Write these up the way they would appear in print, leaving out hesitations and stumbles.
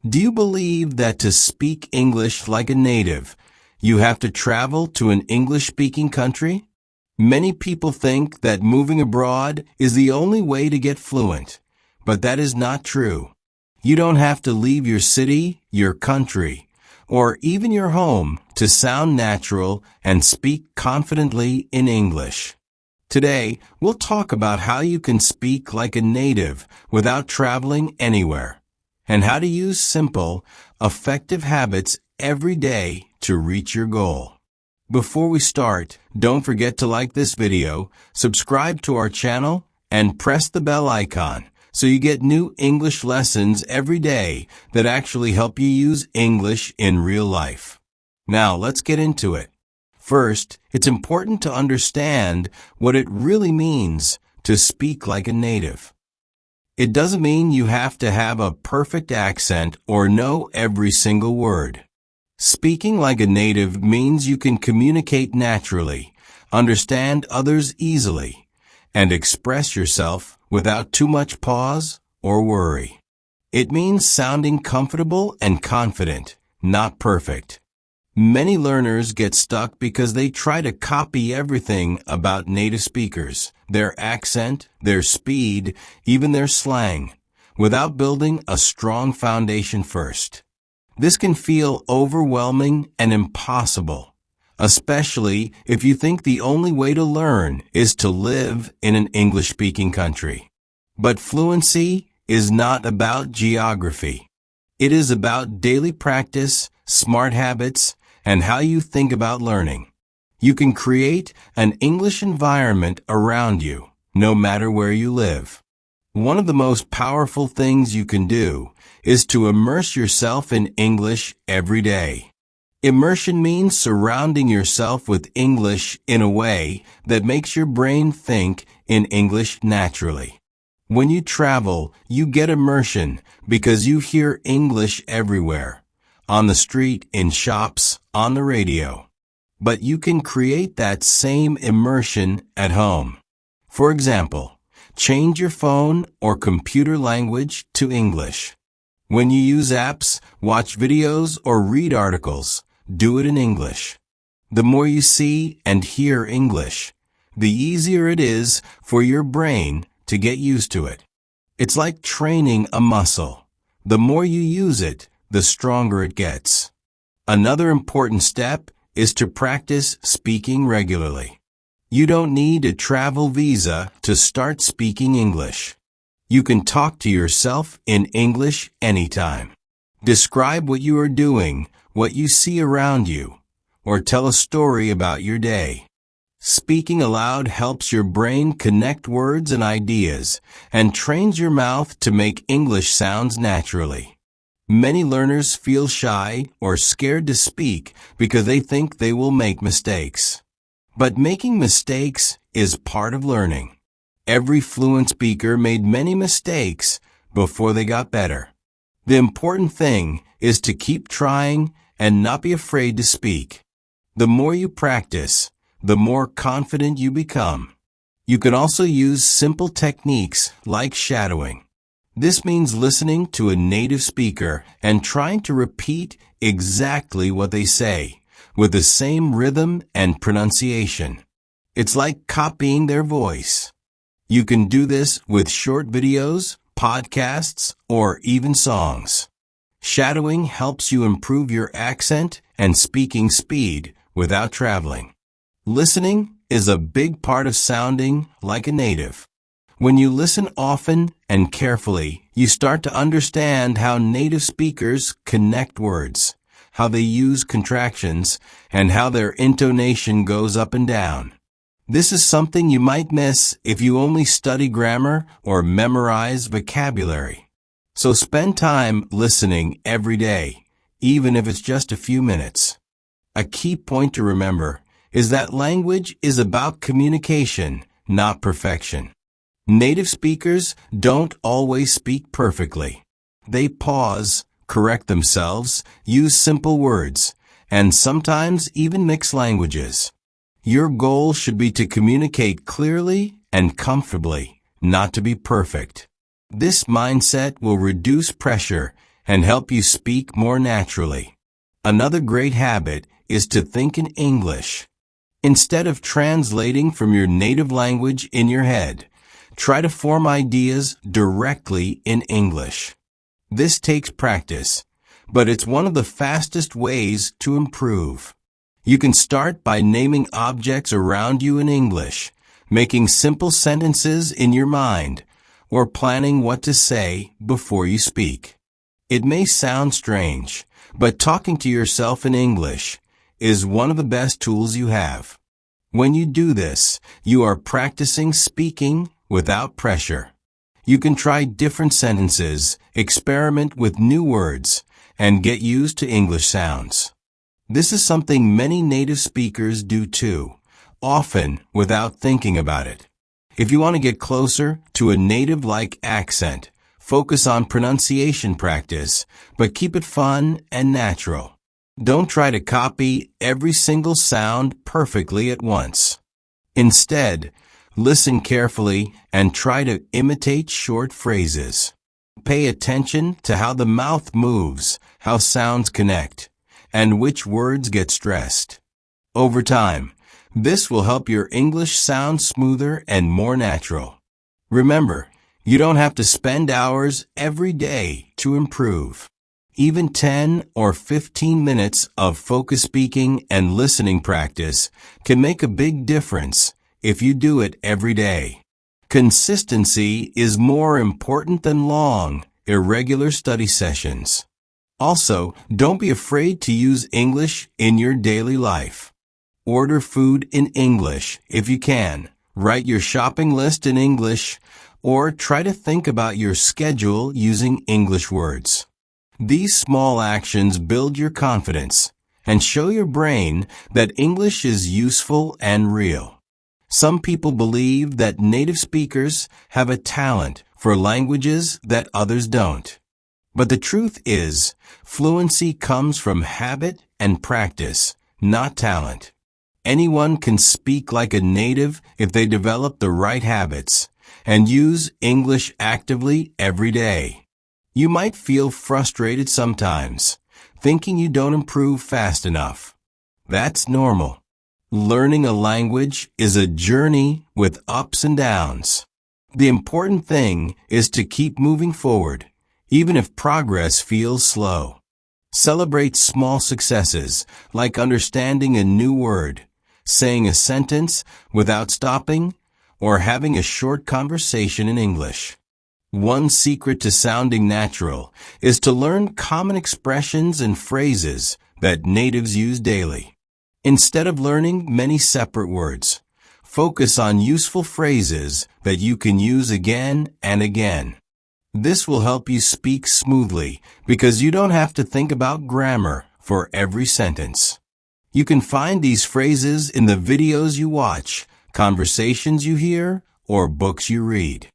Do you believe that to speak English like a native, you have to travel to an English-speaking country? Many people think that moving abroad is the only way to get fluent, but that is not true. You don't have to leave your city, your country, or even your home to sound natural and speak confidently in English. Today, we'll talk about how you can speak like a native without traveling anywhere, and how to use simple, effective habits every day to reach your goal. Before we start, don't forget to like this video, subscribe to our channel, and press the bell icon so you get new English lessons every day that actually help you use English in real life. Now, let's get into it. First, it's important to understand what it really means to speak like a native. It doesn't mean you have to have a perfect accent or know every single word. Speaking like a native means you can communicate naturally, understand others easily, and express yourself without too much pause or worry. It means sounding comfortable and confident, not perfect. Many learners get stuck because they try to copy everything about native speakers, their accent, their speed, even their slang, without building a strong foundation first. This can feel overwhelming and impossible, especially if you think the only way to learn is to live in an English-speaking country. But fluency is not about geography. It is about daily practice, smart habits, and how you think about learning. You can create an English environment around you, no matter where you live. One of the most powerful things you can do is to immerse yourself in English every day. Immersion means surrounding yourself with English in a way that makes your brain think in English naturally. When you travel, you get immersion because you hear English everywhere, on the street, in shops, on the radio. But you can create that same immersion at home. For example, change your phone or computer language to English. When you use apps, watch videos, or read articles, do it in English. The more you see and hear English, the easier it is for your brain to get used to it. It's like training a muscle. The more you use it, the stronger it gets. Another important step is to practice speaking regularly. You don't need a travel visa to start speaking English. You can talk to yourself in English anytime. Describe what you are doing, what you see around you, or tell a story about your day. Speaking aloud helps your brain connect words and ideas and trains your mouth to make English sounds naturally. Many learners feel shy or scared to speak because they think they will make mistakes. But making mistakes is part of learning. Every fluent speaker made many mistakes before they got better. The important thing is to keep trying and not be afraid to speak. The more you practice, the more confident you become. You can also use simple techniques like shadowing. This means listening to a native speaker and trying to repeat exactly what they say, with the same rhythm and pronunciation. It's like copying their voice. You can do this with short videos, podcasts, or even songs. Shadowing helps you improve your accent and speaking speed without traveling. Listening is a big part of sounding like a native. When you listen often and carefully, you start to understand how native speakers connect words, how they use contractions, and how their intonation goes up and down. This is something you might miss if you only study grammar or memorize vocabulary. So spend time listening every day, even if it's just a few minutes. A key point to remember is that language is about communication, not perfection. Native speakers don't always speak perfectly. They pause, correct themselves, use simple words, and sometimes even mix languages. Your goal should be to communicate clearly and comfortably, not to be perfect. This mindset will reduce pressure and help you speak more naturally. Another great habit is to think in English. Instead of translating from your native language in your head, try to form ideas directly in English. This takes practice, but it's one of the fastest ways to improve. You can start by naming objects around you in English, making simple sentences in your mind, or planning what to say before you speak. It may sound strange, but talking to yourself in English is one of the best tools you have. When you do this, you are practicing speaking without pressure. You can try different sentences, experiment with new words, and get used to English sounds. This is something many native speakers do too, often without thinking about it. If you want to get closer to a native-like accent, focus on pronunciation practice, but keep it fun and natural. Don't try to copy every single sound perfectly at once. Instead, listen carefully and try to imitate short phrases. Pay attention to how the mouth moves, how sounds connect, and which words get stressed. Over time, this will help your English sound smoother and more natural. Remember, you don't have to spend hours every day to improve. Even 10 or 15 minutes of focused speaking and listening practice can make a big difference if you do it every day. Consistency is more important than long, irregular study sessions. Also, don't be afraid to use English in your daily life. Order food in English if you can. Write your shopping list in English, or try to think about your schedule using English words. These small actions build your confidence and show your brain that English is useful and real. Some people believe that native speakers have a talent for languages that others don't. But the truth is, fluency comes from habit and practice, not talent. Anyone can speak like a native if they develop the right habits and use English actively every day. You might feel frustrated sometimes, thinking you don't improve fast enough. That's normal. Learning a language is a journey with ups and downs. The important thing is to keep moving forward, even if progress feels slow. Celebrate small successes, like understanding a new word, saying a sentence without stopping, or having a short conversation in English. One secret to sounding natural is to learn common expressions and phrases that natives use daily. Instead of learning many separate words, focus on useful phrases that you can use again and again. This will help you speak smoothly because you don't have to think about grammar for every sentence. You can find these phrases in the videos you watch, conversations you hear, or books you read.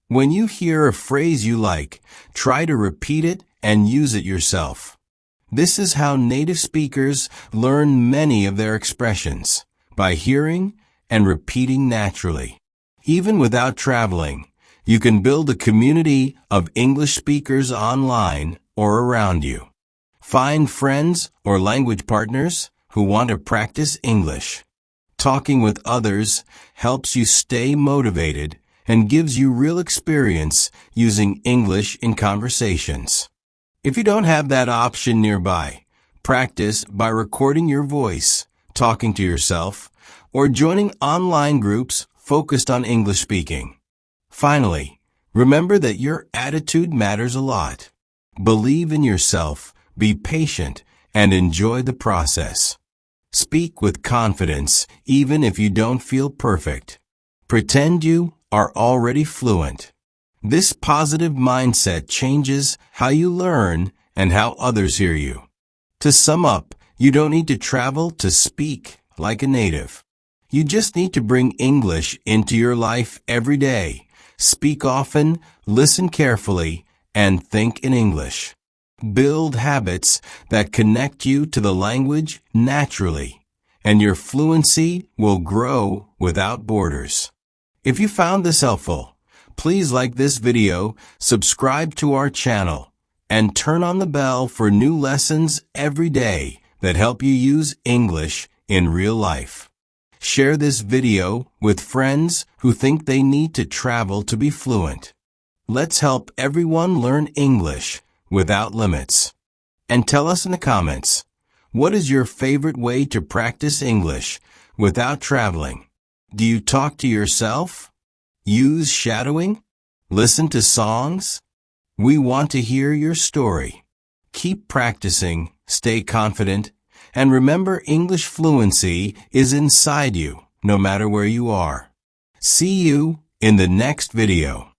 When you hear a phrase you like, try to repeat it and use it yourself. This is how native speakers learn many of their expressions, by hearing and repeating naturally. Even without traveling, you can build a community of English speakers online or around you. Find friends or language partners who want to practice English. Talking with others helps you stay motivated and gives you real experience using English in conversations. If you don't have that option nearby, practice by recording your voice, talking to yourself, or joining online groups focused on English speaking. Finally, remember that your attitude matters a lot. Believe in yourself, be patient, and enjoy the process. Speak with confidence even if you don't feel perfect. Pretend you are already fluent. This positive mindset changes how you learn and how others hear you. To sum up, you don't need to travel to speak like a native. You just need to bring English into your life every day. Speak often, listen carefully, and think in English. Build habits that connect you to the language naturally, and your fluency will grow without borders. If you found this helpful, please like this video, subscribe to our channel, and turn on the bell for new lessons every day that help you use English in real life. Share this video with friends who think they need to travel to be fluent. Let's help everyone learn English without limits. And tell us in the comments, what is your favorite way to practice English without traveling? Do you talk to yourself? Use shadowing? Listen to songs? We want to hear your story. Keep practicing, stay confident, and remember English fluency is inside you, no matter where you are. See you in the next video.